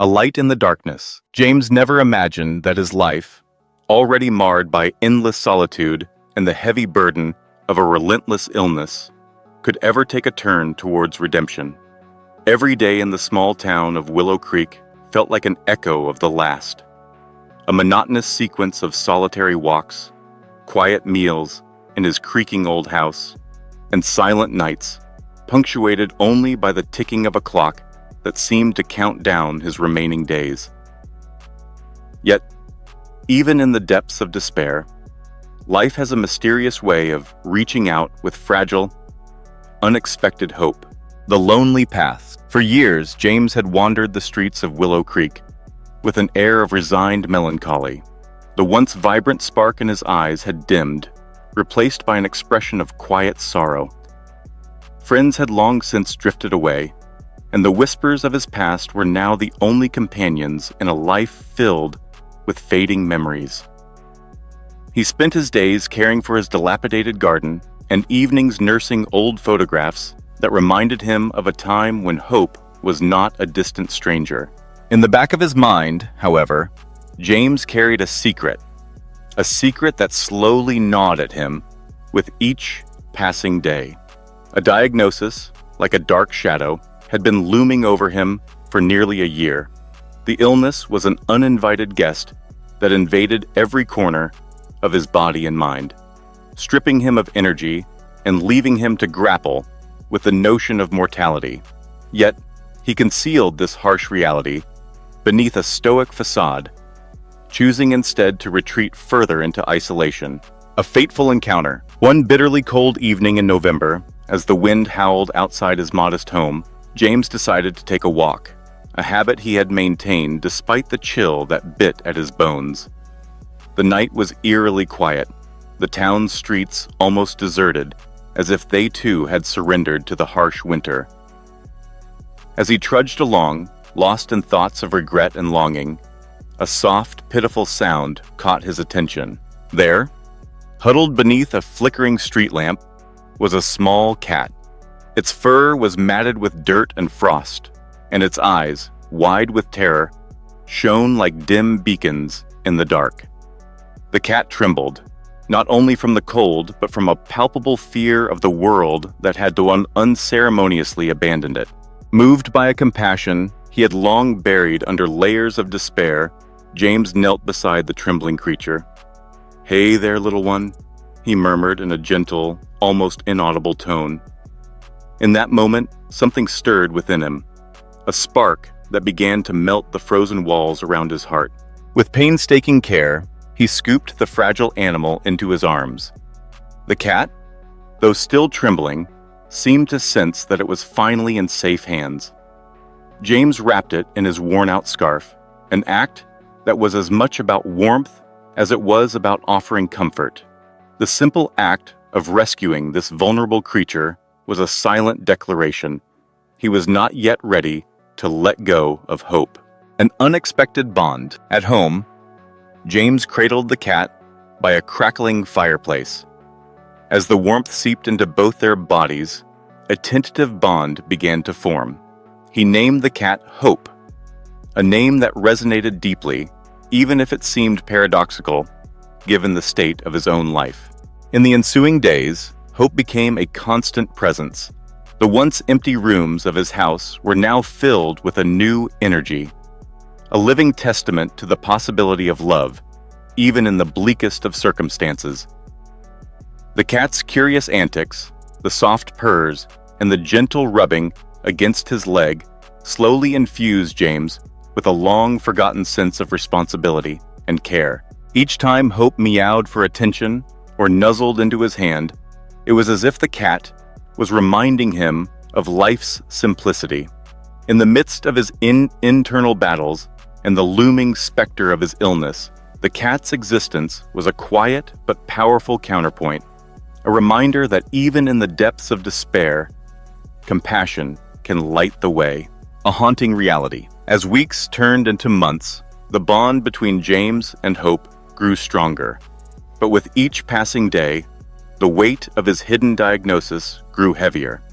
A light in the darkness. James never imagined that his life, already marred by endless solitude and the heavy burden of a relentless illness, could ever take a turn towards redemption. Every day in the small town of Willow Creek felt like an echo of the last. A monotonous sequence of solitary walks, quiet meals in his creaking old house, and silent nights, punctuated only by the ticking of a clock that seemed to count down his remaining days. Yet, even in the depths of despair, life has a mysterious way of reaching out with fragile, unexpected hope. The lonely path. For years, James had wandered the streets of Willow Creek with an air of resigned melancholy. The once vibrant spark in his eyes had dimmed, replaced by an expression of quiet sorrow. Friends had long since drifted away, and the whispers of his past were now the only companions in a life filled with fading memories. He spent his days caring for his dilapidated garden and evenings nursing old photographs that reminded him of a time when hope was not a distant stranger. In the back of his mind, however, James carried a secret that slowly gnawed at him with each passing day. A diagnosis, like a dark shadow, had been looming over him for nearly a year. The illness was an uninvited guest that invaded every corner of his body and mind, stripping him of energy and leaving him to grapple with the notion of mortality. Yet, he concealed this harsh reality beneath a stoic facade, choosing instead to retreat further into isolation. A fateful encounter. One bitterly cold evening in November, as the wind howled outside his modest home, James decided to take a walk, a habit he had maintained despite the chill that bit at his bones. The night was eerily quiet, the town's streets almost deserted, as if they too had surrendered to the harsh winter. As he trudged along, lost in thoughts of regret and longing, a soft, pitiful sound caught his attention. There, huddled beneath a flickering street lamp, was a small cat. Its fur was matted with dirt and frost, and its eyes, wide with terror, shone like dim beacons in the dark. The cat trembled, not only from the cold, but from a palpable fear of the world that had unceremoniously abandoned it. Moved by a compassion he had long buried under layers of despair, James knelt beside the trembling creature. "Hey there, little one," he murmured in a gentle, almost inaudible tone. In that moment, something stirred within him, a spark that began to melt the frozen walls around his heart. With painstaking care, he scooped the fragile animal into his arms. The cat, though still trembling, seemed to sense that it was finally in safe hands. James wrapped it in his worn-out scarf, an act that was as much about warmth as it was about offering comfort. The simple act of rescuing this vulnerable creature was a silent declaration. He was not yet ready to let go of hope. An unexpected bond. At home, James cradled the cat by a crackling fireplace. As the warmth seeped into both their bodies, a tentative bond began to form. He named the cat Hope, a name that resonated deeply, even if it seemed paradoxical, given the state of his own life. In the ensuing days, Hope became a constant presence. The once empty rooms of his house were now filled with a new energy, a living testament to the possibility of love, even in the bleakest of circumstances. The cat's curious antics, the soft purrs, and the gentle rubbing against his leg slowly infused James with a long-forgotten sense of responsibility and care. Each time Hope meowed for attention or nuzzled into his hand, it was as if the cat was reminding him of life's simplicity. In the midst of his internal battles and the looming specter of his illness, the cat's existence was a quiet but powerful counterpoint, a reminder that even in the depths of despair, compassion can light the way. A haunting reality. As weeks turned into months, the bond between James and Hope grew stronger. But with each passing day, the weight of his hidden diagnosis grew heavier.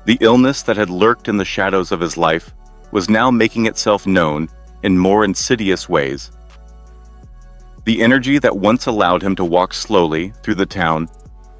The illness that had lurked in the shadows of his life was now making itself known in more insidious ways. The energy that once allowed him to walk slowly through the town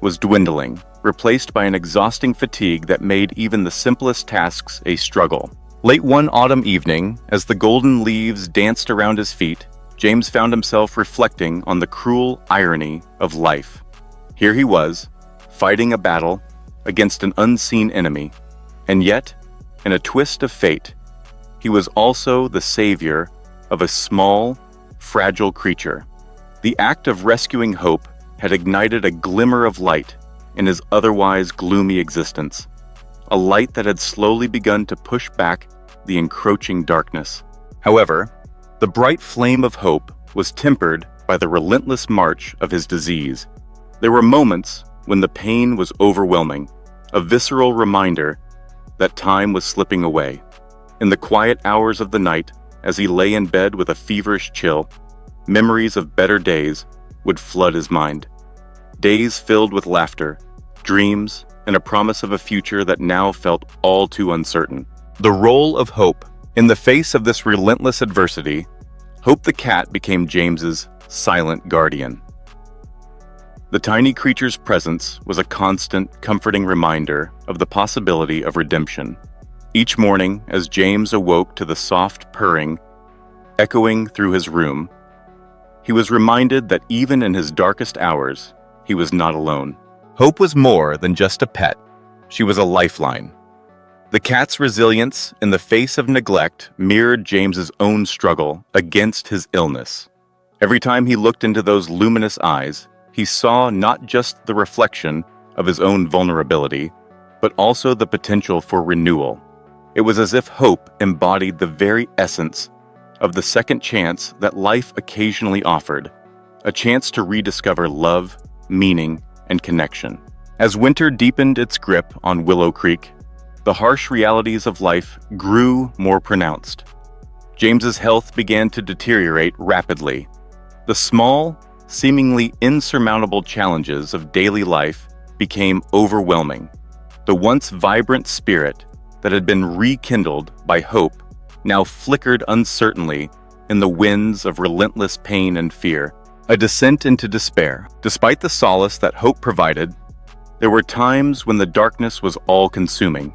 was dwindling, replaced by an exhausting fatigue that made even the simplest tasks a struggle. Late one autumn evening, as the golden leaves danced around his feet, James found himself reflecting on the cruel irony of life. Here he was, fighting a battle against an unseen enemy, and yet, in a twist of fate, he was also the savior of a small, fragile creature. The act of rescuing Hope had ignited a glimmer of light in his otherwise gloomy existence, a light that had slowly begun to push back the encroaching darkness. However, the bright flame of hope was tempered by the relentless march of his disease. There were moments when the pain was overwhelming, a visceral reminder that time was slipping away. In the quiet hours of the night, as he lay in bed with a feverish chill, memories of better days would flood his mind. Days filled with laughter, dreams, and a promise of a future that now felt all too uncertain. The role of Hope. In the face of this relentless adversity, Hope the cat became James's silent guardian. The tiny creature's presence was a constant, comforting reminder of the possibility of redemption. Each morning, as James awoke to the soft purring echoing through his room, he was reminded that even in his darkest hours, he was not alone. Hope was more than just a pet. She was a lifeline. The cat's resilience in the face of neglect mirrored James's own struggle against his illness. Every time he looked into those luminous eyes, he saw not just the reflection of his own vulnerability, but also the potential for renewal. It was as if Hope embodied the very essence of the second chance that life occasionally offered, a chance to rediscover love, meaning, and connection. As winter deepened its grip on Willow Creek, the harsh realities of life grew more pronounced. James's health began to deteriorate rapidly. The small, seemingly insurmountable challenges of daily life became overwhelming. The once vibrant spirit that had been rekindled by hope now flickered uncertainly in the winds of relentless pain and fear, a descent into despair. Despite the solace that hope provided, there were times when the darkness was all-consuming.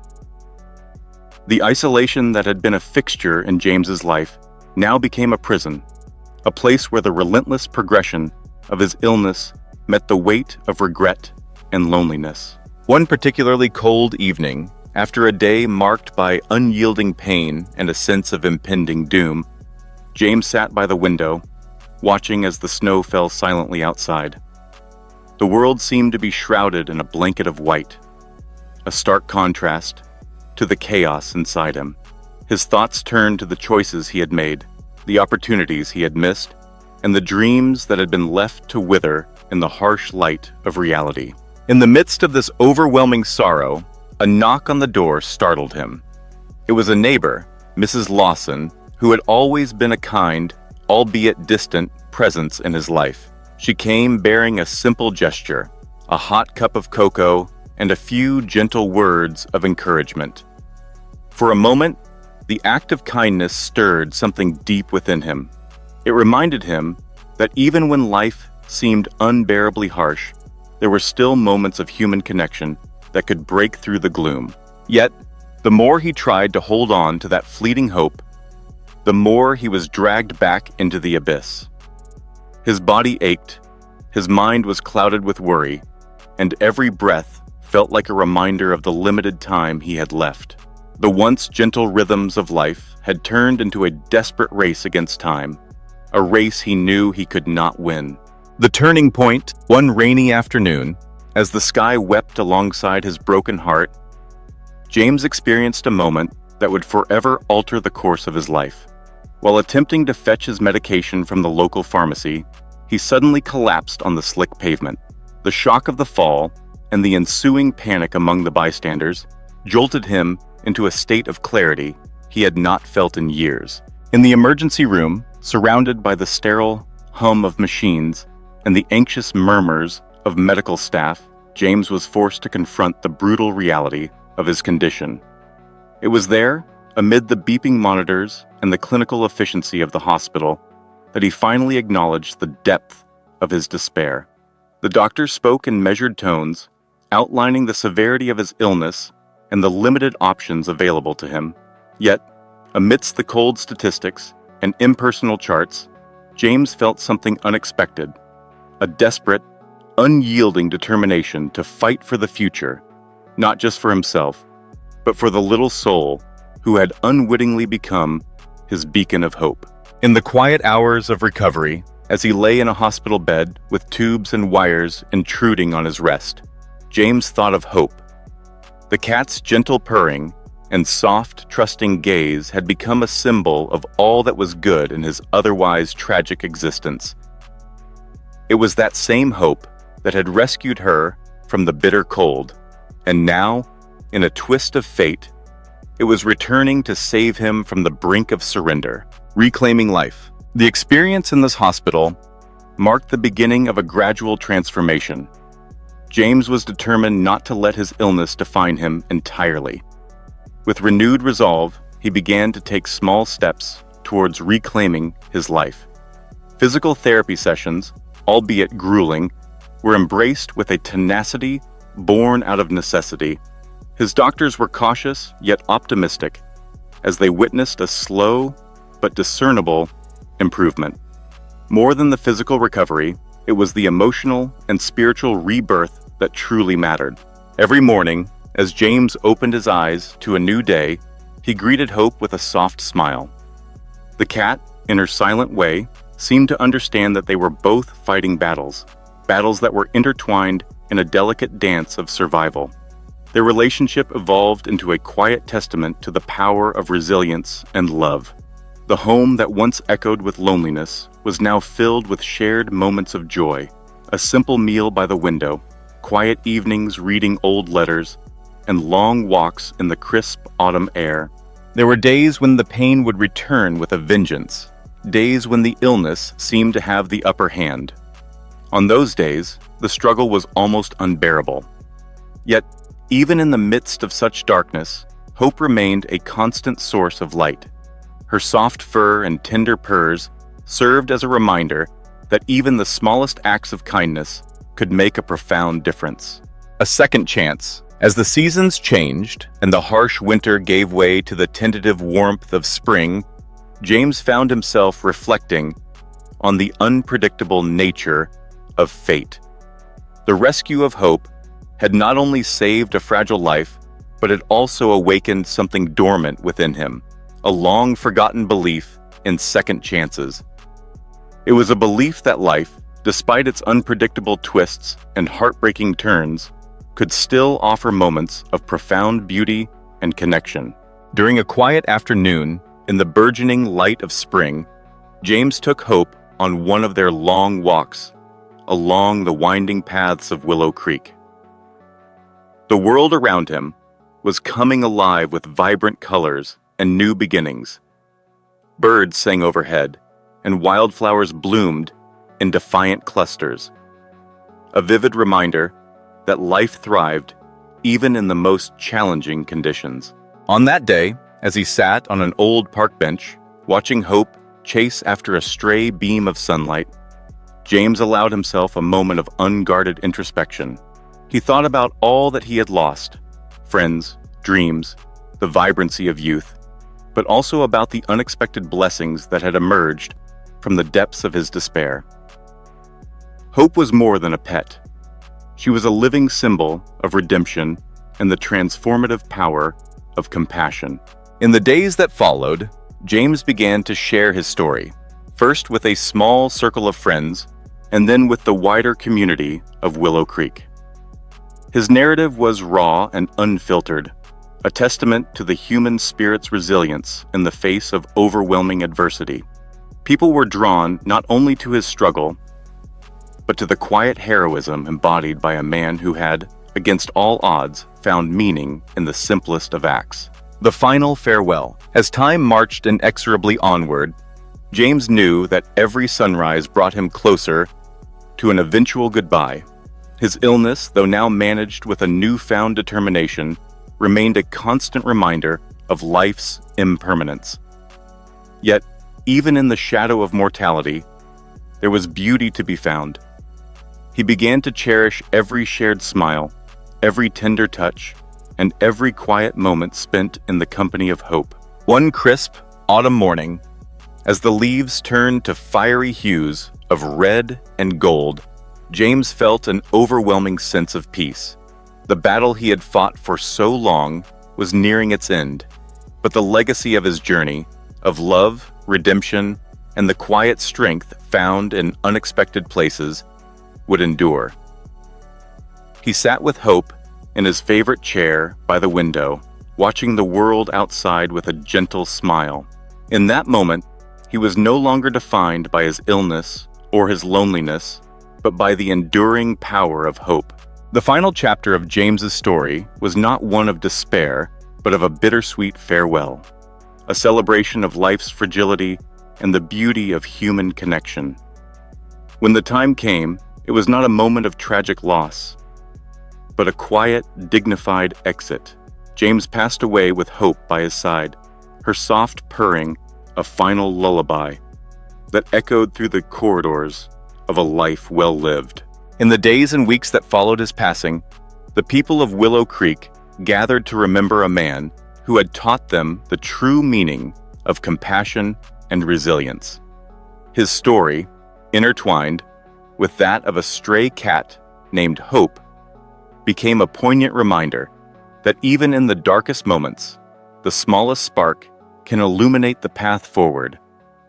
The isolation that had been a fixture in James's life now became a prison, a place where the relentless progression of his illness met the weight of regret and loneliness. One particularly cold evening, after a day marked by unyielding pain and a sense of impending doom, James sat by the window, watching as the snow fell silently outside. The world seemed to be shrouded in a blanket of white, a stark contrast to the chaos inside him. His thoughts turned to the choices he had made, the opportunities he had missed, and the dreams that had been left to wither in the harsh light of reality. In the midst of this overwhelming sorrow, a knock on the door startled him. It was a neighbor, Mrs. Lawson, who had always been a kind, albeit distant, presence in his life. She came bearing a simple gesture, a hot cup of cocoa, and a few gentle words of encouragement. For a moment, the act of kindness stirred something deep within him. It reminded him that even when life seemed unbearably harsh, there were still moments of human connection that could break through the gloom. Yet, the more he tried to hold on to that fleeting hope, the more he was dragged back into the abyss. His body ached, his mind was clouded with worry, and every breath felt like a reminder of the limited time he had left. The once gentle rhythms of life had turned into a desperate race against time, a race he knew he could not win. The turning point, one rainy afternoon, as the sky wept alongside his broken heart, James experienced a moment that would forever alter the course of his life. While attempting to fetch his medication from the local pharmacy, he suddenly collapsed on the slick pavement. The shock of the fall and the ensuing panic among the bystanders jolted him into a state of clarity he had not felt in years. In the emergency room, surrounded by the sterile hum of machines and the anxious murmurs of medical staff, James was forced to confront the brutal reality of his condition. It was there, amid the beeping monitors and the clinical efficiency of the hospital, that he finally acknowledged the depth of his despair. The doctor spoke in measured tones, outlining the severity of his illness and the limited options available to him. Yet, amidst the cold statistics and impersonal charts, James felt something unexpected, a desperate, unyielding determination to fight for the future, not just for himself, but for the little soul who had unwittingly become his beacon of hope. In the quiet hours of recovery, as he lay in a hospital bed with tubes and wires intruding on his rest, James thought of Hope. The cat's gentle purring and soft, trusting gaze had become a symbol of all that was good in his otherwise tragic existence. It was that same Hope that had rescued her from the bitter cold, and now, in a twist of fate, it was returning to save him from the brink of surrender, reclaiming life. The experience in this hospital marked the beginning of a gradual transformation. James was determined not to let his illness define him entirely. With renewed resolve, he began to take small steps towards reclaiming his life. Physical therapy sessions, albeit grueling, were embraced with a tenacity born out of necessity. His doctors were cautious yet optimistic as they witnessed a slow but discernible improvement. More than the physical recovery, it was the emotional and spiritual rebirth that truly mattered. Every morning, as James opened his eyes to a new day, he greeted Hope with a soft smile. The cat, in her silent way, seemed to understand that they were both fighting battles that were intertwined in a delicate dance of survival. Their relationship evolved into a quiet testament to the power of resilience and love. The home that once echoed with loneliness was now filled with shared moments of joy, a simple meal by the window, quiet evenings reading old letters, and long walks in the crisp autumn air. There were days when the pain would return with a vengeance, days when the illness seemed to have the upper hand. On those days, the struggle was almost unbearable. Yet, even in the midst of such darkness, Hope remained a constant source of light. Her soft fur and tender purrs served as a reminder that even the smallest acts of kindness could make a profound difference. A second chance. As the seasons changed and the harsh winter gave way to the tentative warmth of spring, James found himself reflecting on the unpredictable nature of fate. The rescue of Hope had not only saved a fragile life, but it also awakened something dormant within him, a long-forgotten belief in second chances. It was a belief that life, despite its unpredictable twists and heartbreaking turns, could still offer moments of profound beauty and connection. During a quiet afternoon, in the burgeoning light of spring, James took Hope on one of their long walks along the winding paths of Willow Creek. The world around him was coming alive with vibrant colors and new beginnings. Birds sang overhead, and wildflowers bloomed in defiant clusters. A vivid reminder that life thrived even in the most challenging conditions. On that day, as he sat on an old park bench, watching Hope chase after a stray beam of sunlight, James allowed himself a moment of unguarded introspection. He thought about all that he had lost: friends, dreams, the vibrancy of youth, but also about the unexpected blessings that had emerged from the depths of his despair. Hope was more than a pet. She was a living symbol of redemption and the transformative power of compassion. In the days that followed, James began to share his story, first with a small circle of friends, and then with the wider community of Willow Creek. His narrative was raw and unfiltered, a testament to the human spirit's resilience in the face of overwhelming adversity. People were drawn not only to his struggle, but to the quiet heroism embodied by a man who had, against all odds, found meaning in the simplest of acts. The final farewell. As time marched inexorably onward, James knew that every sunrise brought him closer to an eventual goodbye. His illness, though now managed with a newfound determination, remained a constant reminder of life's impermanence. Yet, even in the shadow of mortality, there was beauty to be found. He began to cherish every shared smile, every tender touch, and every quiet moment spent in the company of hope. One crisp autumn morning, as the leaves turned to fiery hues of red and gold, James felt an overwhelming sense of peace. The battle he had fought for so long was nearing its end, but the legacy of his journey, of love, redemption, and the quiet strength found in unexpected places, would endure. He sat with hope in his favorite chair by the window, watching the world outside with a gentle smile. In that moment, he was no longer defined by his illness or his loneliness, but by the enduring power of hope. The final chapter of James's story was not one of despair, but of a bittersweet farewell, a celebration of life's fragility and the beauty of human connection. When the time came, it was not a moment of tragic loss, but a quiet, dignified exit. James passed away with hope by his side, her soft purring a final lullaby that echoed through the corridors of a life well lived. In the days and weeks that followed his passing, the people of Willow Creek gathered to remember a man who had taught them the true meaning of compassion and resilience. His story, intertwined with that of a stray cat named Hope, became a poignant reminder that even in the darkest moments, the smallest spark can illuminate the path forward.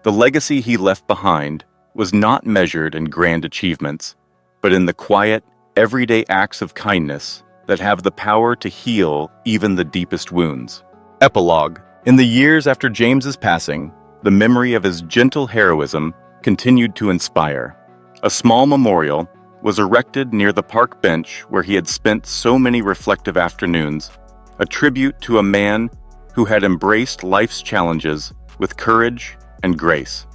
The legacy he left behind was not measured in grand achievements, but in the quiet, everyday acts of kindness that have the power to heal even the deepest wounds. Epilogue. In the years after James's passing, the memory of his gentle heroism continued to inspire. A small memorial was erected near the park bench where he had spent so many reflective afternoons, a tribute to a man who had embraced life's challenges with courage and grace.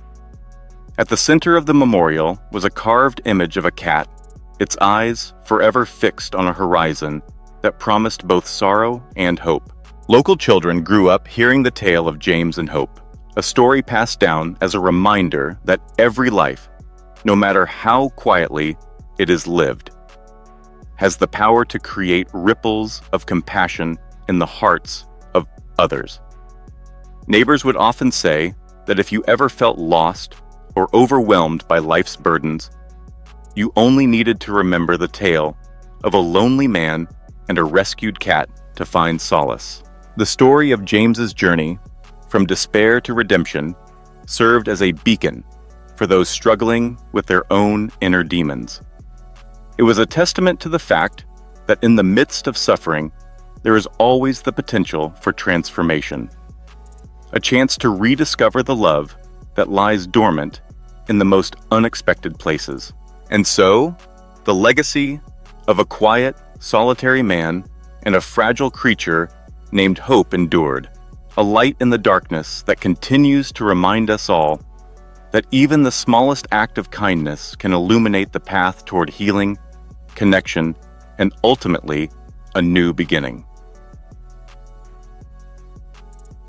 At the center of the memorial was a carved image of a cat, its eyes forever fixed on a horizon that promised both sorrow and hope. Local children grew up hearing the tale of James and Hope, a story passed down as a reminder that every life, no matter how quietly it is lived, has the power to create ripples of compassion in the hearts of others. Neighbors would often say that if you ever felt lost or overwhelmed by life's burdens, you only needed to remember the tale of a lonely man and a rescued cat to find solace. The story of James's journey from despair to redemption served as a beacon for those struggling with their own inner demons. It was a testament to the fact that in the midst of suffering, there is always the potential for transformation, a chance to rediscover the love that lies dormant in the most unexpected places. And so, the legacy of a quiet, solitary man and a fragile creature named Hope endured, a light in the darkness that continues to remind us all that even the smallest act of kindness can illuminate the path toward healing, connection, and ultimately, a new beginning.